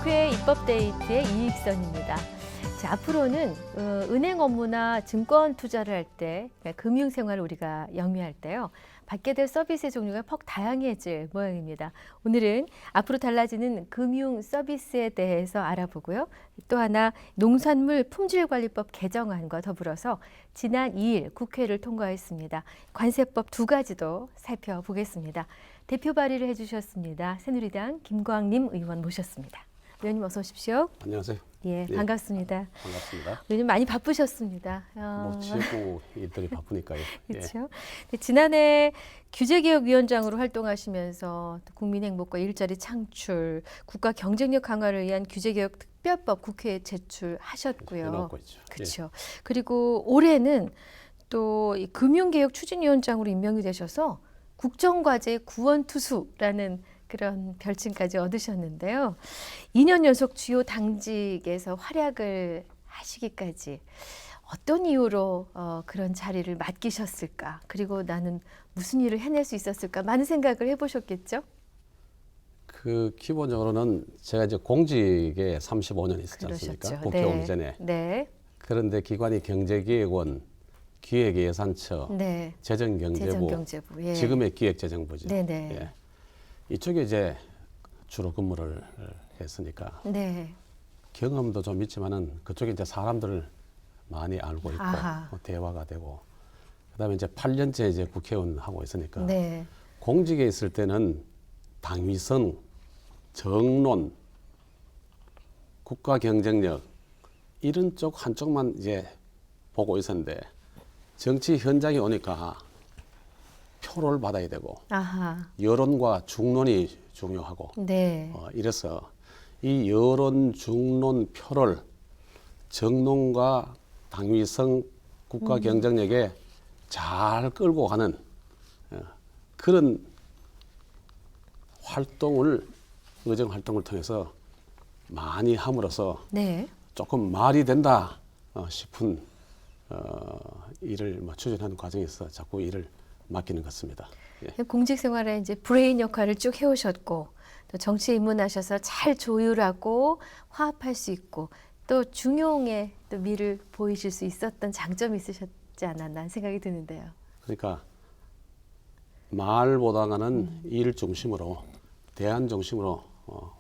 국회 입법데이트의 이익선입니다. 자, 앞으로는 은행 업무나 증권 투자를 할 때, 그러니까 금융생활을 우리가 영위할 때요. 받게 될 서비스의 종류가 퍽 다양해질 모양입니다. 오늘은 앞으로 달라지는 금융 서비스에 대해서 알아보고요. 또 하나 농산물 품질관리법 개정안과 더불어서 지난 2일 국회를 통과했습니다. 관세법 두 가지도 살펴보겠습니다. 대표 발의를 해주셨습니다. 새누리당 김광림 의원 모셨습니다. 의원님 어서 오십시오. 안녕하세요. 예, 네. 반갑습니다. 반갑습니다. 의원님 많이 바쁘셨습니다. 뭐 지역구 일들이 바쁘니까요. 그렇죠. 예. 지난해 규제개혁위원장으로 활동하시면서 국민행복과 일자리 창출, 국가 경쟁력 강화를 위한 규제개혁 특별법 국회에 제출하셨고요. 해놓고 있죠. 그렇죠. 예. 그리고 올해는 또 이 금융개혁 추진위원장으로 임명이 되셔서 국정과제 구원투수라는 그런 별칭까지 얻으셨는데요. 2년 연속 주요 당직에서 활약을 하시기까지 어떤 이유로 그런 자리를 맡기셨을까? 그리고 나는 무슨 일을 해낼 수 있었을까? 많은 생각을 해보셨겠죠? 그 기본적으로는 제가 이제 공직에 35년 있었지 않습니까? 그러셨죠. 국회 네. 오기 전에. 네. 그런데 기관이 경제기획원, 기획예산처, 네. 재정경제부, 재정경제부. 예. 지금의 기획재정부죠. 네네. 예. 이쪽에 이제 주로 근무를 했으니까 네. 경험도 좀 있지만은 그쪽에 이제 사람들을 많이 알고 있고 아하. 대화가 되고 그다음에 이제 8년째 이제 국회의원 하고 있으니까 네. 공직에 있을 때는 당위성, 정론, 국가 경쟁력 이런 쪽 한쪽만 이제 보고 있었는데 정치 현장에 오니까 표를 받아야 되고 아하. 여론과 중론이 중요하고 네. 이래서 이 여론, 중론, 표를 정론과 당위성, 국가 경쟁력에 잘 끌고 가는 그런 활동을 의정 활동을 통해서 많이 함으로써 네. 조금 말이 된다 싶은 일을 추진하는 과정에서 자꾸 일을 맡기는 것 같습니다. 예. 공직 생활에 이제 브레인 역할을 쭉 해오셨고 또 정치에 입문하셔서 잘 조율하고 화합할 수 있고 또 중용의 또 미를 보이실 수 있었던 장점이 있으셨지 않았나 하는 생각이 드는데요. 그러니까 말보다는 일 중심으로 대안 중심으로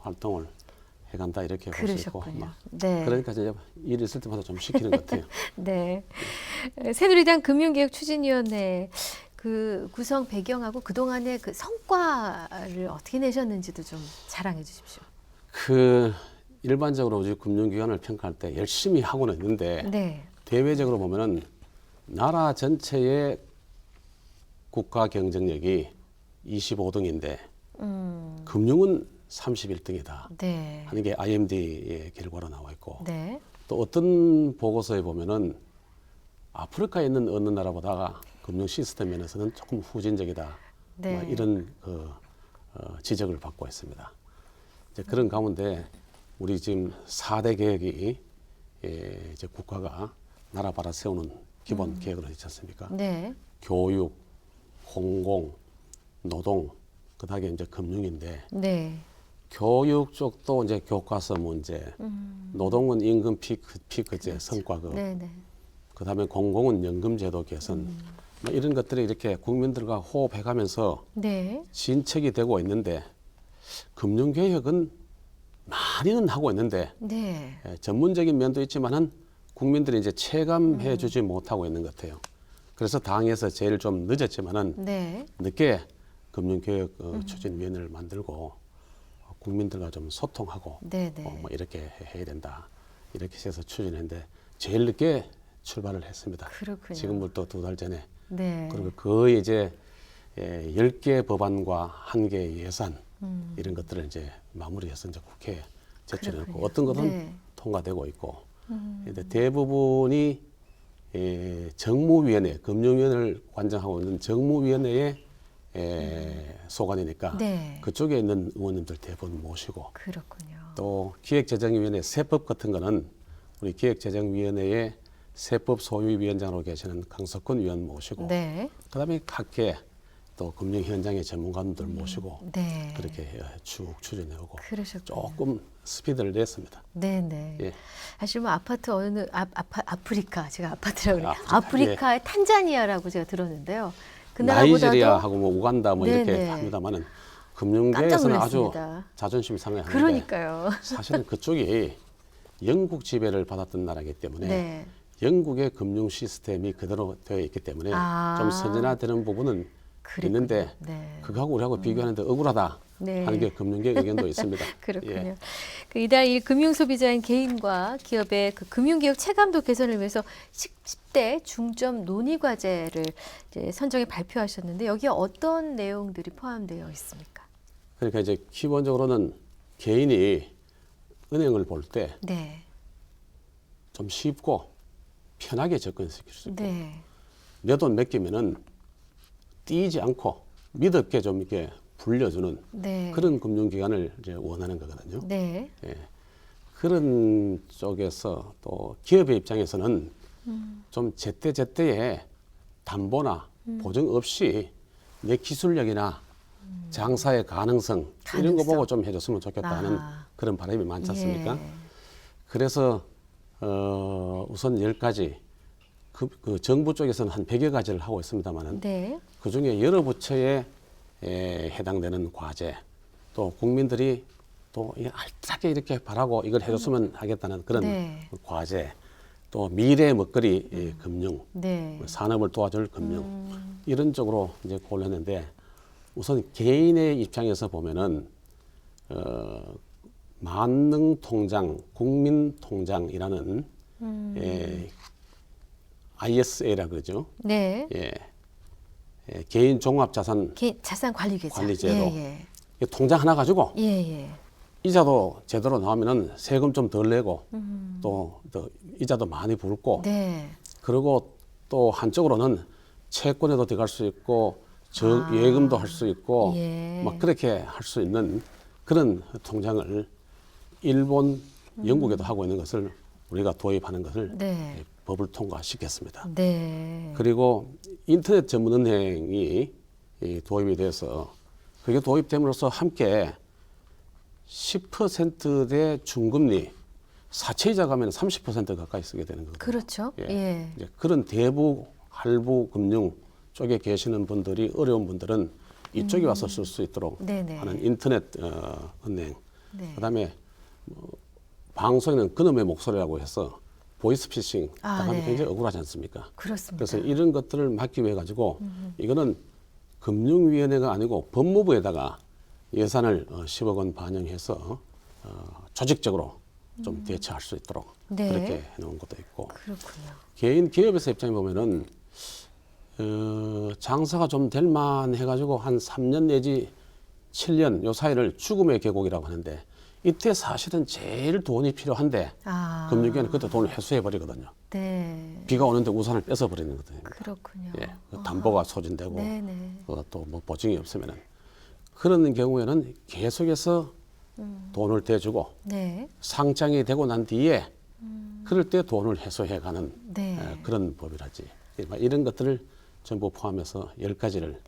활동을 해간다 이렇게 볼 수 있고 그러셨군요. 네. 그러니까 이제 일 있을 때마다 좀 시키는 것 같아요. 네. 새누리당 금융개혁 추진위원회 그 구성 배경하고 그동안의 그 성과를 어떻게 내셨는지도 좀 자랑해 주십시오. 그 일반적으로 우리 금융기관을 평가할 때 열심히 하고는 있는데 네. 대외적으로 보면은 나라 전체의 국가 경쟁력이 25등인데 금융은 31등이다 네. 하는 게 IMD의 결과로 나와 있고 네. 또 어떤 보고서에 보면은 아프리카에 있는 어느 나라보다가 금융 시스템 면에서는 조금 후진적이다. 네. 뭐 이런 지적을 받고 있습니다. 이제 그런 가운데 우리 지금 4대 계획이 이제 국가가 나라 바라 세우는 기본 계획으로 있지 않습니까? 네. 교육, 공공, 노동, 그다음에 이제 금융인데 네. 교육 쪽도 이제 교과서 문제, 노동은 임금 피크제 성과급, 네네. 그다음에 공공은 연금제도 개선, 뭐 이런 것들이 이렇게 국민들과 호흡해가면서 네. 진척이 되고 있는데 금융개혁은 많이는 하고 있는데 네. 전문적인 면도 있지만은 국민들이 이제 체감해주지 못하고 있는 것 같아요. 그래서 당에서 제일 좀 늦었지만은 네. 늦게 금융개혁 추진위원회를 만들고 국민들과 좀 소통하고 네네. 뭐 이렇게 해야 된다 이렇게 해서 추진했는데 제일 늦게 출발을 했습니다. 그렇군요. 지금부터 2달 전에. 네. 그리고 거의 이제 10개 법안과 1개 예산 이런 것들을 이제 마무리해서 이제 국회에 제출했고 그렇군요. 어떤 것은 네. 통과되고 있고 근데 대부분이 정무위원회, 금융위원회를 관장하고 있는 정무위원회의 소관이니까 네. 그쪽에 있는 의원님들 대부분 모시고 그렇군요. 또 기획재정위원회 세법 같은 거는 우리 기획재정위원회의 세법 소위위원장으로 계시는 강석훈 위원 모시고 네. 그다음에 각계 또 금융 현장의 전문가들 모시고 네. 그렇게 쭉 추진해오고 그러셨군요. 조금 스피드를 냈습니다. 네네. 예. 사실 뭐 아파트 어느 아프리카 제가 아파트라고 그래요. 아프리카, 아프리카의 탄자니아라고 제가 들었는데요. 그 나라보다도 나이지리아하고 뭐 우간다 뭐 이렇게 네네. 합니다만은 깜짝 금융계에서는 아주 놀랐습니다. 자존심이 상해하는데 그러니까요. 사실은 그쪽이 영국 지배를 받았던 나라이기 때문에 네. 영국의 금융 시스템이 그대로 되어 있기 때문에 좀 선진화되는 부분은 그랬군요. 있는데 네. 그거하고 우리하고 비교하는데 억울하다 네. 하는 게 금융계 의견도 있습니다. 그렇군요. 예. 그 이달 이 금융 소비자인 개인과 기업의 그 금융개혁 체감도 개선을 위해서 10대 중점 논의 과제를 이제 선정해 발표하셨는데 여기에 어떤 내용들이 포함되어 있습니까? 그러니까 이제 기본적으로는 개인이 은행을 볼 때 좀 네. 쉽고 편하게 접근시킬 수 있고 네. 내 돈 맡기면은 띄지 않고 믿었게 좀 이렇게 불려주는 네. 그런 금융기관을 이제 원하는 거거든요. 네. 예. 그런 쪽에서 또 기업의 입장에서는 좀 제때제때에 담보나 보증 없이 내 기술력이나 장사의 가능성 이런 거 보고 좀 해줬으면 좋겠다 하는 아하. 그런 바람이 많지 않습니까? 예. 그래서 우선 10가지 그 정부 쪽에서는 한 100여 가지를 하고 있습니다만은 네. 그중에 여러 부처에 해당되는 과제 또 국민들이 또 알뜰하게 이렇게 바라고 이걸 해줬으면 하겠다는 그런 네. 과제 또 미래 먹거리 금융 네. 산업을 도와줄 금융 이런 쪽으로 이제 고려했는데 우선 개인의 입장에서 보면은 만능통장 국민통장이라는 ISA라 그러죠. 네. 개인 종합자산 자산 관리 계좌. 관리제도. 예, 이 통장 하나 가지고 예. 예, 예. 이자도 제대로 나오면은 세금 좀 덜 내고 또 이자도 많이 불고 네. 그리고 또 한쪽으로는 채권에도 들어갈 수 있고 예금도 할 수 있고 예. 막 그렇게 할 수 있는 그런 통장을 일본, 영국에도 하고 있는 것을 우리가 도입하는 것을 네. 법을 통과시켰습니다. 네. 그리고 인터넷 전문은행이 도입이 돼서 그게 도입됨으로써 함께 10%대 중금리 사채이자 가면 30% 가까이 쓰게 되는 거거든요. 그렇죠. 예. 예. 이제 그런 대부 할부 금융 쪽에 계시는 분들이 어려운 분들은 이쪽에 와서 쓸 수 있도록 네네. 하는 인터넷 은행. 네. 그다음에 방송에는 그놈의 목소리라고 해서 보이스피싱 당하면 네. 굉장히 억울하지 않습니까? 그렇습니다. 그래서 이런 것들을 막기 위해 가지고 이거는 금융위원회가 아니고 법무부에다가 예산을 10억 원 반영해서 조직적으로 좀 대처할 수 있도록 네. 그렇게 해놓은 것도 있고 그렇군요. 개인 기업에서 입장에 보면은 장사가 좀 될 만해가지고 한 3년 내지 7년 요 사이를 죽음의 계곡이라고 하는데 이때 사실은 제일 돈이 필요한데 아. 금융위원회 그때 돈을 회수해 버리거든요. 네. 비가 오는데 우산을 뺏어 버리는 거거든요. 그렇군요. 예, 그 담보가 소진되고 네네. 또 뭐 보증이 없으면은 그런 경우에는 계속해서 돈을 대주고 네. 상장이 되고 난 뒤에 그럴 때 돈을 회수해가는 네. 그런 법이라지. 이런 것들을 전부 포함해서 10가지를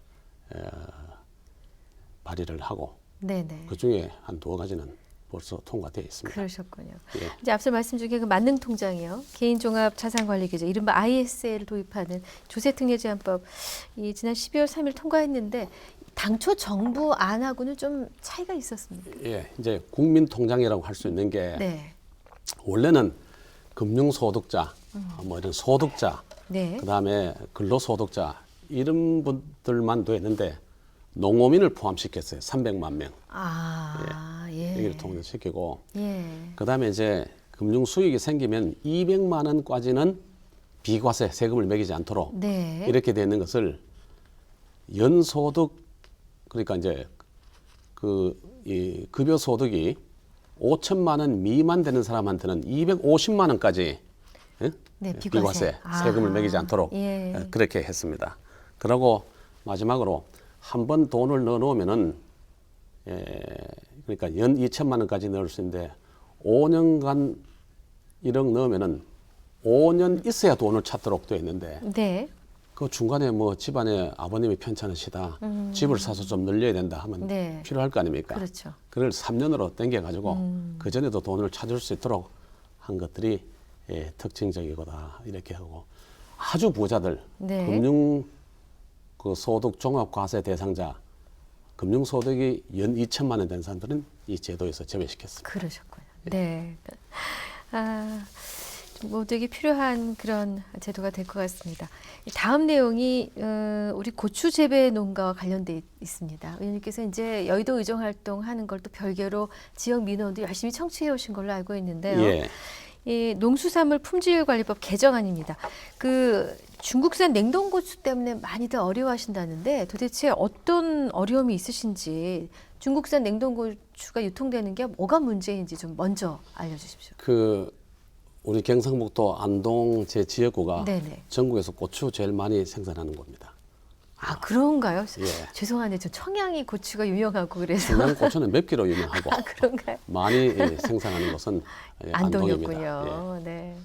발의를 하고 네네. 그 중에 한 2가지는 벌써 통과되어 있습니다. 그러셨군요. 예. 이제 앞서 말씀 중에 그 만능통장이요. 개인종합자산관리계좌, 이른바 ISA를 도입하는 조세특례제한법, 이 지난 12월 3일 통과했는데 당초 정부 안하고는 좀 차이가 있었습니다. 예, 이제 국민통장이라고 할 수 있는 게 네. 원래는 금융소득자, 뭐 이런 소득자, 네. 그다음에 근로소득자 이런 분들만 됐는데 농어민을 포함시켰어요. 300만 명 아, 예. 여기를 통일시키고 예. 그다음에 이제 금융 수익이 생기면 200만 원까지는 비과세 세금을 매기지 않도록 네. 이렇게 되는 것을 연소득 그러니까 이제 이 급여 소득이 5천만 원 미만 되는 사람한테는 250만 원까지 네, 비과세 세금을 매기지 않도록 예. 그렇게 했습니다. 그리고 마지막으로 한 번 돈을 넣어 놓으면은 그러니까 연 2천만 원까지 넣을 수 있는데 5년간 1억 넣으면은 5년 있어야 돈을 찾도록 되어 있는데 네. 그 중간에 뭐 집안에 아버님이 편찮으시다, 집을 사서 좀 늘려야 된다 하면 네. 필요할 거 아닙니까? 그렇죠. 그걸 3년으로 당겨가지고 그 전에도 돈을 찾을 수 있도록 한 것들이 예, 특징적이거다 이렇게 하고 아주 부자들 네. 금융 그 소득 종합과세 대상자 금융 소득이 연 2천만 원 된 사람들은 이 제도에서 제외시켰습니다. 그러셨군요. 네. 아, 모두에게 필요한 그런 제도가 될 것 같습니다. 다음 내용이 우리 고추 재배 농가와 관련돼 있습니다. 의원님께서 이제 여의도 의정 활동하는 걸 또 별개로 지역 민원도 열심히 청취해 오신 걸로 알고 있는데요. 예. 이 농수산물 품질관리법 개정안입니다. 그 중국산 냉동고추 때문에 많이들 어려워하신다는데 도대체 어떤 어려움이 있으신지 중국산 냉동고추가 유통되는 게 뭐가 문제인지 좀 먼저 알려주십시오. 그 우리 경상북도 안동 제 지역구가 네네. 전국에서 고추 제일 많이 생산하는 겁니다. 아 그런가요? 예. 죄송한데 저 청양이 고추가 유명하고 그래서 중량 고추는 맵기로 유명하고 아 그런가요? 많이 예, 생산하는 곳은 예, 안동입니다. 예. 안동이었군요. 네.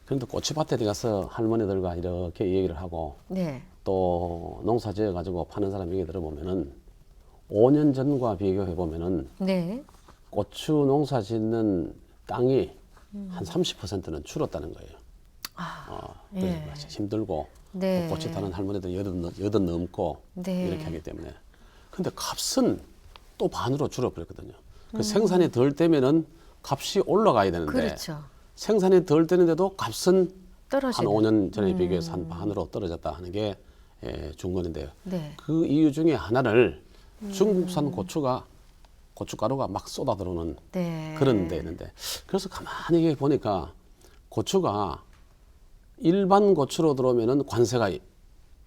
그런데 고추밭에 가서 할머니들과 이렇게 얘기를 하고 네. 또 농사 지어 가지고 파는 사람 얘기 들어보면은 5년 전과 비교해 보면은 네. 고추 농사 짓는 땅이 한 30%는 줄었다는 거예요. 그래서 예. 마치 힘들고 네. 고추 타는 할머니들 여든 넘고 네. 이렇게 하기 때문에. 근데 값은 또 반으로 줄어버렸거든요. 그 생산이 덜 되면은 값이 올라가야 되는데 그렇죠. 생산이 덜 되는데도 값은 한 떨어지는. 5년 전에 비교해서 한 반으로 떨어졌다 하는 게 예, 중건인데요. 네. 그 이유 중에 하나를 중국산 고춧가루가 막 쏟아 들어오는 네. 그런 데 있는데 그래서 가만히 보니까 고추가 일반 고추로 들어오면은 관세가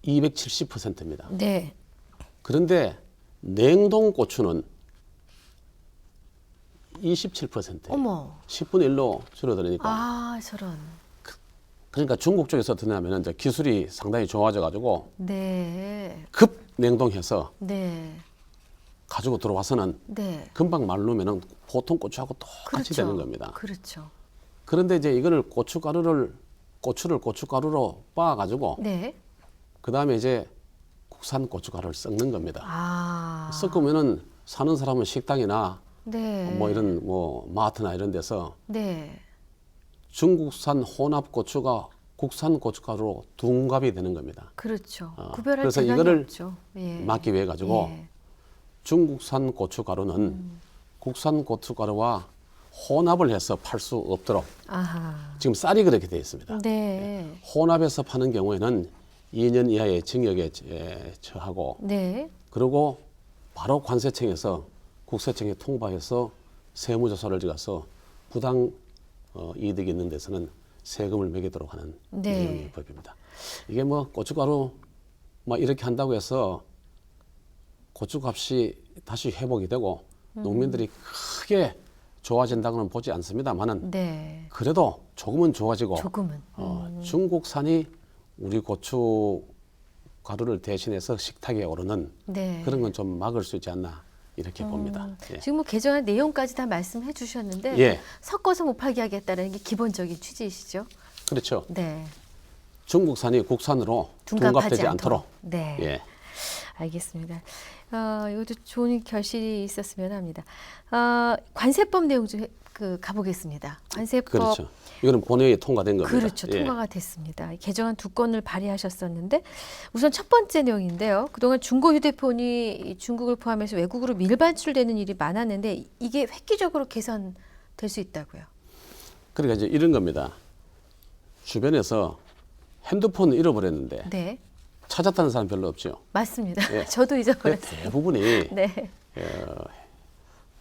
270%입니다. 네. 그런데 냉동 고추는 27%예요. 어머. 10분의 1로 줄어드니까. 아 저런. 그러니까 중국 쪽에서 어떻게 하면은 이제 기술이 상당히 좋아져 가지고 네. 급 냉동해서 네. 가지고 들어와서는 네. 금방 말르면은 보통 고추하고 똑같이 그렇죠. 되는 겁니다. 그렇죠. 그런데 이제 이거를 고추를 고춧가루로 빻아 가지고 네. 그다음에 이제 국산 고춧가루를 섞는 겁니다. 아. 섞으면은 사는 사람은 식당이나 네. 뭐 이런 뭐 마트나 이런 데서 네. 중국산 혼합 고추가 국산 고춧가루로 둔갑이 되는 겁니다. 그렇죠. 어, 구별할 그래서 대상이 이거를 없죠. 예. 막기 위해 가지고 예. 중국산 고춧가루는 국산 고춧가루와 혼합을 해서 팔 수 없도록 아하. 지금 쌀이 그렇게 되어 있습니다. 네. 혼합해서 파는 경우에는 2년 이하의 징역에 처하고 네. 그리고 바로 관세청에서 국세청에 통보해서 세무조사를 지어서 부당 이득이 있는 데서는 세금을 매기도록 하는 네. 내용의 법입니다. 이게 뭐 고춧가루 막 이렇게 한다고 해서 고추값이 다시 회복이 되고 농민들이 크게 좋아진다고는 보지 않습니다만은 네. 그래도 조금은 좋아지고 조금은. 중국산이 우리 고추 가루를 대신해서 식탁에 오르는 네. 그런 건 좀 막을 수 있지 않나 이렇게 봅니다. 예. 지금 뭐 개정안 내용까지 다 말씀해 주셨는데 예. 섞어서 못 팔게 하겠다는 게 기본적인 취지이시죠? 그렇죠. 네. 중국산이 국산으로 둔갑하지 둔갑되지 않도록. 네. 예. 알겠습니다. 이것도 좋은 결실이 있었으면 합니다. 관세법 내용 좀 가보겠습니다. 관세법. 그렇죠. 이거는 본회의에 통과된 겁니다. 그렇죠. 예. 통과가 됐습니다. 개정안 2건을 발의하셨었는데 우선 첫 번째 내용인데요. 그동안 중고 휴대폰이 중국을 포함해서 외국으로 밀반출되는 일이 많았는데 이게 획기적으로 개선될 수 있다고요. 그러니까 이제 이런 겁니다. 주변에서 핸드폰 잃어버렸는데 네. 찾았다는 사람 별로 없죠. 맞습니다. 예. 저도 잊어버렸어요. 대부분이 네.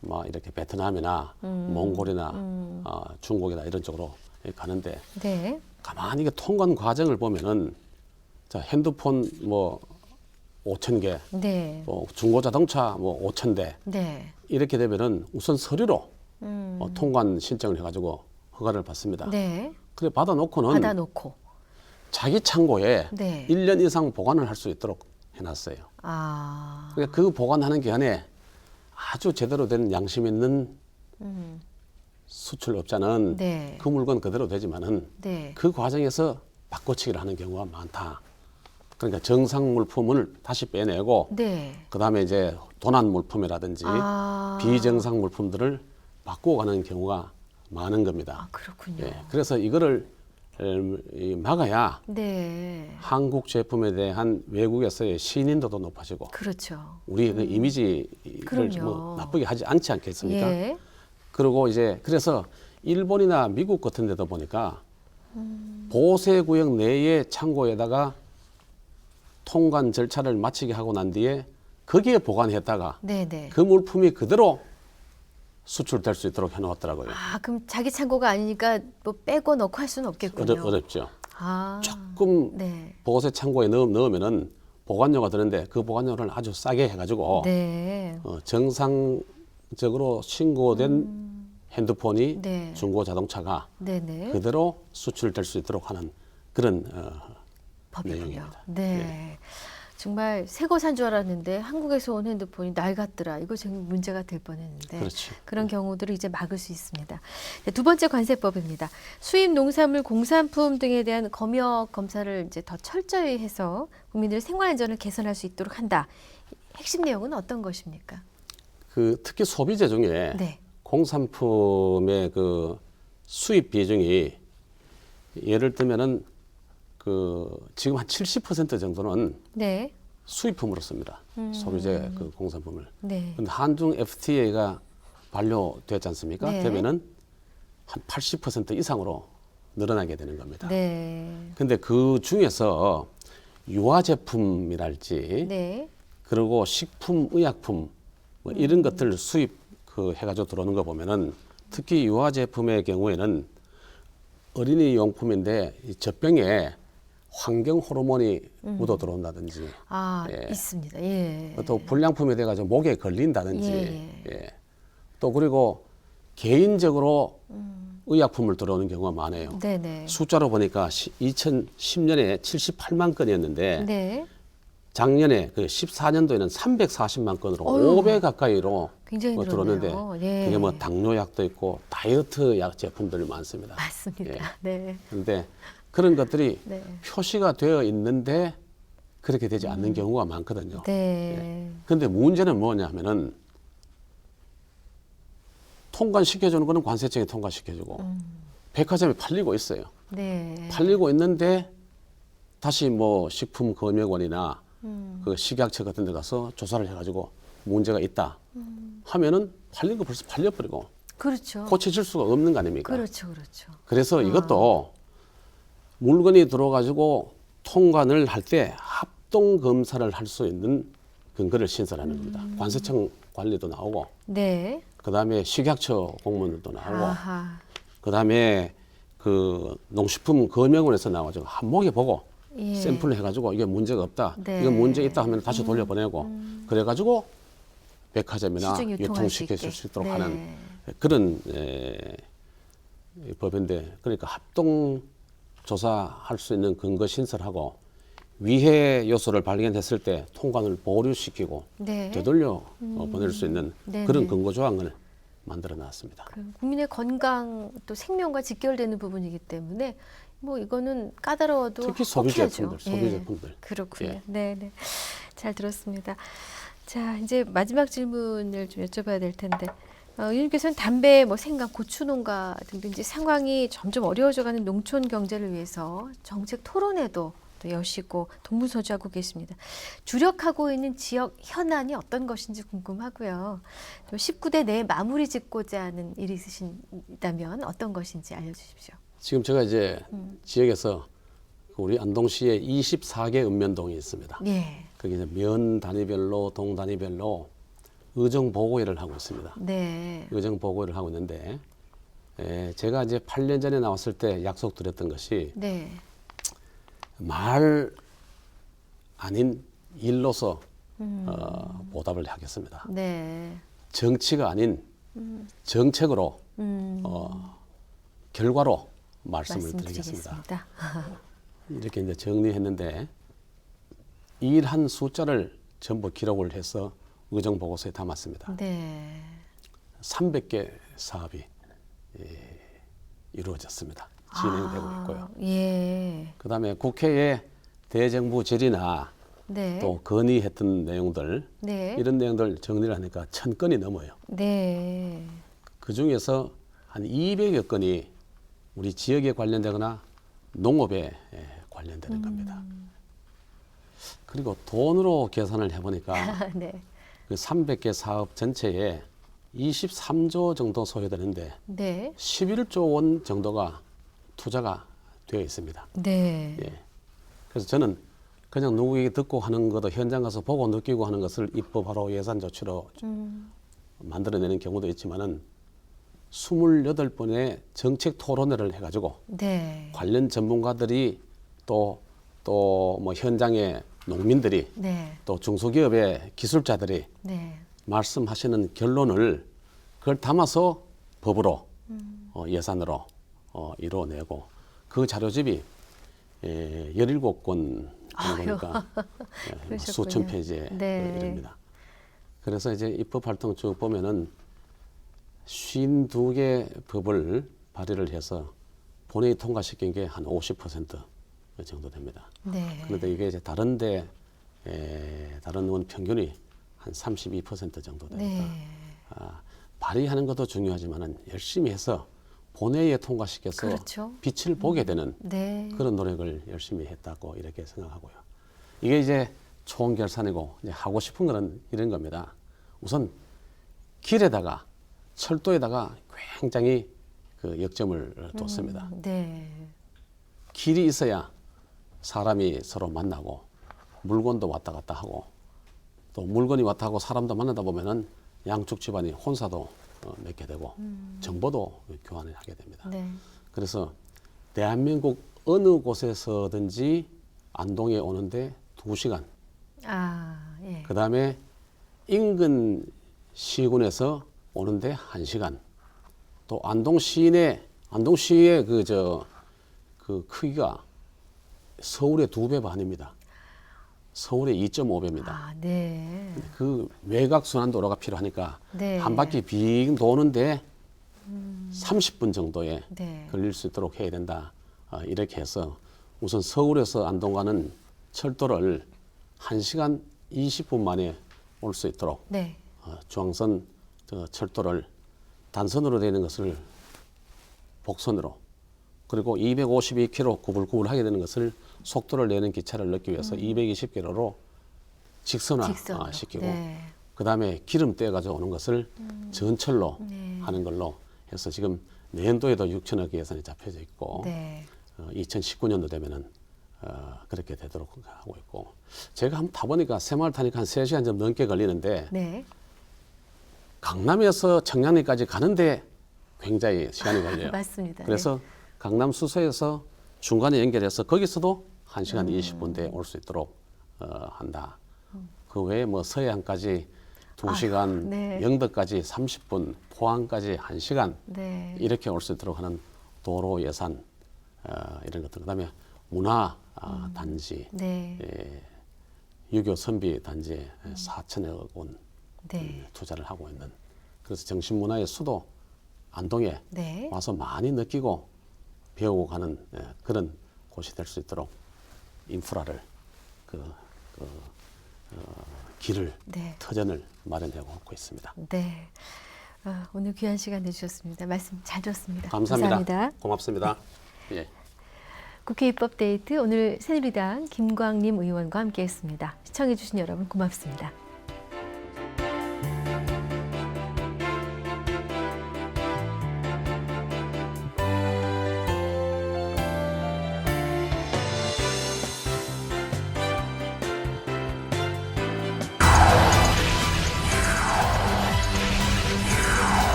뭐 이렇게 베트남이나 몽골이나 중국이나 이런 쪽으로 가는데 네. 가만히 이게 통관 과정을 보면은 자 핸드폰 뭐 5,000개, 네. 중고자동차 뭐 5,000대 네. 이렇게 되면은 우선 서류로 통관 신청을 해가지고 허가를 받습니다. 네. 그래 받아놓고는 받아놓고. 자기 창고에 네. 1년 이상 보관을 할 수 있도록 해놨어요. 아. 그러니까 그 보관하는 기간에 아주 제대로 된 양심 있는 수출업자는 네. 그 물건 그대로 되지만은 네. 그 과정에서 바꿔치기를 하는 경우가 많다. 그러니까 정상 물품을 다시 빼내고 네. 그다음에 이제 도난 물품이라든지 아. 비정상 물품들을 바꾸어 가는 경우가 많은 겁니다. 아, 그렇군요. 예, 그래서 이거를 막아야 네. 한국 제품에 대한 외국에서의 신인도도 높아지고 그렇죠. 우리 그 이미지를 그럼요. 뭐 나쁘게 하지 않지 않겠습니까? 예. 그리고 이제 그래서 일본이나 미국 같은 데도 보니까 보세 구역 내의 창고에다가 통관 절차를 마치게 하고 난 뒤에 거기에 보관했다가 네네. 그 물품이 그대로 수출될 수 있도록 해놓았더라고요. 아, 그럼 자기 창고가 아니니까 뭐 빼고 넣고 할 수는 없겠군요. 어렵죠. 아. 조금 네. 보세 창고에 넣으면은 보관료가 드는데 그 보관료를 아주 싸게 해가지고 네. 정상적으로 신고된 핸드폰이 네. 중고 자동차가 네네. 그대로 수출될 수 있도록 하는 그런 법이군요. 내용입니다. 네. 정말 새 거 산 줄 알았는데 한국에서 온 핸드폰이 낡았더라. 이거 정말 문제가 될 뻔했는데 그렇죠. 그런 경우들을 이제 막을 수 있습니다. 네, 두 번째 관세법입니다. 수입 농산물, 공산품 등에 대한 검역 검사를 이제 더 철저히 해서 국민들의 생활 안전을 개선할 수 있도록 한다. 핵심 내용은 어떤 것입니까? 그 특히 소비재 중에 네. 공산품의 그 수입 비중이 예를 들면은 그 지금 한 70% 정도는 네. 수입품으로 씁니다. 소비재 그 공산품을. 네. 근데 한중 FTA가 반려됐지 않습니까? 네. 되면은 한 80% 이상으로 늘어나게 되는 겁니다. 네. 근데 그 중에서 유아 제품이랄지 네. 그리고 식품, 의약품 뭐 이런 것들 수입 그 해가지고 들어오는 거 보면은 특히 유아 제품의 경우에는 어린이 용품인데 이 젖병에 환경 호르몬이 묻어 들어온다든지 아, 예. 있습니다. 예. 또 불량품이 돼가지고 목에 걸린다든지 예. 예. 또 그리고 개인적으로 의약품을 들어오는 경우가 많아요. 네네. 숫자로 보니까 2010년에 78만 건이었는데 네. 작년에 그 14년도에는 340만 건으로 어휴. 5배 가까이로 굉장히 뭐 늘었네요. 들어오는데 예. 그게 뭐 당뇨약도 있고 다이어트 약 제품들이 많습니다. 맞습니다. 예. 네. 그런데 그런 것들이 네. 표시가 되어 있는데 그렇게 되지 않는 경우가 많거든요. 네. 그런데 문제는 뭐냐면은 통관시켜주는 거는 관세청이 통관시켜주고 백화점에 팔리고 있어요. 네. 팔리고 있는데 다시 뭐 식품검역원이나 그 식약처 같은 데 가서 조사를 해가지고 문제가 있다 하면은 팔린 거 벌써 팔려버리고 그렇죠. 고쳐질 수가 없는 거 아닙니까? 그렇죠. 그렇죠. 그래서 이것도 물건이 들어가지고 통관을 할 때 합동 검사를 할 수 있는 근거를 신설하는 겁니다. 관세청 관리도 나오고 네. 그다음에 식약처 공무원들도 나오고 아하. 그다음에 그 농식품 검역원에서 나와가지고 한목에 보고 예. 샘플을 해가지고 이게 문제가 없다. 네. 이거 문제 있다 하면 다시 돌려보내고 그래가지고 백화점이나 시중 유통할 수 유통시킬 있게. 수 있도록 네. 하는 그런 법인데 그러니까 합동 조사할 수 있는 근거 신설하고 위해 요소를 발견했을 때 통관을 보류시키고 네. 되돌려 보낼 수 있는 네네. 그런 근거 조항을 만들어 놨습니다. 그 국민의 건강 또 생명과 직결되는 부분이기 때문에 뭐 이거는 까다로워도 특히 꼭 소비 해야죠. 제품들, 소비 예. 제품들. 그렇군요. 예. 네, 네. 잘 들었습니다. 자, 이제 마지막 질문을 좀 여쭤봐야 될 텐데. 의원님께서는 담배, 뭐 생강, 고추 농가 등등 이제 상황이 점점 어려워져가는 농촌 경제를 위해서 정책 토론회도 또 여시고 동분서주하고 계십니다. 주력하고 있는 지역 현안이 어떤 것인지 궁금하고요. 또 19대 내에 마무리 짓고자 하는 일이 있으신다면 어떤 것인지 알려주십시오. 지금 제가 이제 지역에서 우리 안동시에 24개 읍면동이 있습니다. 예. 거기 이제 면 단위별로 동 단위별로 의정 보고회를 하고 있습니다. 네. 의정 보고회를 하고 있는데 제가 이제 8년 전에 나왔을 때 약속드렸던 것이 네. 말 아닌 일로서 보답을 하겠습니다. 네. 정치가 아닌 정책으로 결과로 말씀을 드리겠습니다. 말씀드리겠습니다. 이렇게 이제 정리했는데 일한 숫자를 전부 기록을 해서 의정 보고서에 담았습니다. 네. 300개 사업이 이루어졌습니다. 진행되고 있고요. 예. 그다음에 국회에 대정부 질의나 네. 또 건의했던 내용들 네. 이런 내용들 정리를 하니까 1,000건이 넘어요. 네. 그 중에서 한 200여 건이 우리 지역에 관련되거나 농업에 관련되는 겁니다. 그리고 돈으로 계산을 해보니까 네. 그 300개 사업 전체에 23조 정도 소요되는데 네. 11조 원 정도가 투자가 되어 있습니다. 네. 예. 그래서 저는 그냥 누구에게 듣고 하는 것도 현장 가서 보고 느끼고 하는 것을 입법하러 예산 조치로 만들어내는 경우도 있지만은 28번의 정책 토론회를 해가지고 네. 관련 전문가들이 또 뭐 현장의 농민들이 네. 또 중소기업의 기술자들이 네. 말씀하시는 결론을 그걸 담아서 법으로 예산으로 이루어내고 그 자료집이 17권 정도니까 수천 페이지의 네. 이릅니다. 그래서 이제 입법 활동 쭉 보면은 52개 법을 발의를 해서 본회의 통과시킨 게 한 50% 정도 됩니다. 네. 그런데 이게 이제 다른 의원 평균이 한 32% 정도 되니까 네. 발의하는 것도 중요하지만은 열심히 해서 본회의에 통과시켜서 그렇죠. 빛을 보게 되는 네. 그런 노력을 열심히 했다고 이렇게 생각하고요. 이게 이제 총 결산이고 이제 하고 싶은 거는 이런 겁니다. 우선 길에다가 철도에다가 굉장히 그 역점을 뒀습니다. 네. 길이 있어야 사람이 서로 만나고 물건도 왔다 갔다 하고 또 물건이 왔다 하고 사람도 만나다 보면은 양쪽 집안이 혼사도 맺게 되고 정보도 교환을 하게 됩니다. 네. 그래서 대한민국 어느 곳에서든지 안동에 오는데 2시간. 예. 그 다음에 인근 시군에서 오는데 1시간. 또 안동시의 그 크기가 서울의 2배 반입니다. 서울의 2.5배입니다. 네. 그 외곽 순환도로가 필요하니까 네. 한 바퀴 빙 도는데 30분 정도에 네. 걸릴 수 있도록 해야 된다. 이렇게 해서 우선 서울에서 안동 가는 철도를 1시간 20분 만에 올 수 있도록 네. 중앙선 철도를 단선으로 되는 것을 복선으로 그리고 252km 구불구불하게 되는 것을 속도를 내는 기차를 넣기 위해서 220km로 직선화 시키고 네. 그 다음에 기름 떼가지고 오는 것을 전철로 네. 하는 걸로 해서 지금 내년도에도 6천억 예산이 잡혀져 있고 네. 2019년도 되면은 그렇게 되도록 하고 있고 제가 한번 타보니까 새마을 타니까 한 3시간 좀 넘게 걸리는데 네. 강남에서 청량리까지 가는데 굉장히 시간이 걸려요. 맞습니다. 그래서 강남 수서에서 중간에 연결해서 거기서도 1시간 20분대에 올 수 있도록 한다. 그 외에 뭐 서해안까지 2시간, 네. 영덕까지 30분, 포항까지 1시간 네. 이렇게 올 수 있도록 하는 도로 예산 이런 것들. 그다음에 문화 단지, 네. 유교 선비 단지에 4천여 원 네. 투자를 하고 있는. 그래서 정신문화의 수도 안동에 네. 와서 많이 느끼고 배우고 가는 그런 곳이 될 수 있도록 인프라를 길을 네. 터전을 마련하고 있고 있습니다. 네. 오늘 귀한 시간 내주셨습니다. 말씀 잘 들었습니다. 감사합니다. 감사합니다. 고맙습니다. 예. 국회 입법데이트 오늘 새누리당 김광림 의원과 함께했습니다. 시청해주신 여러분 고맙습니다.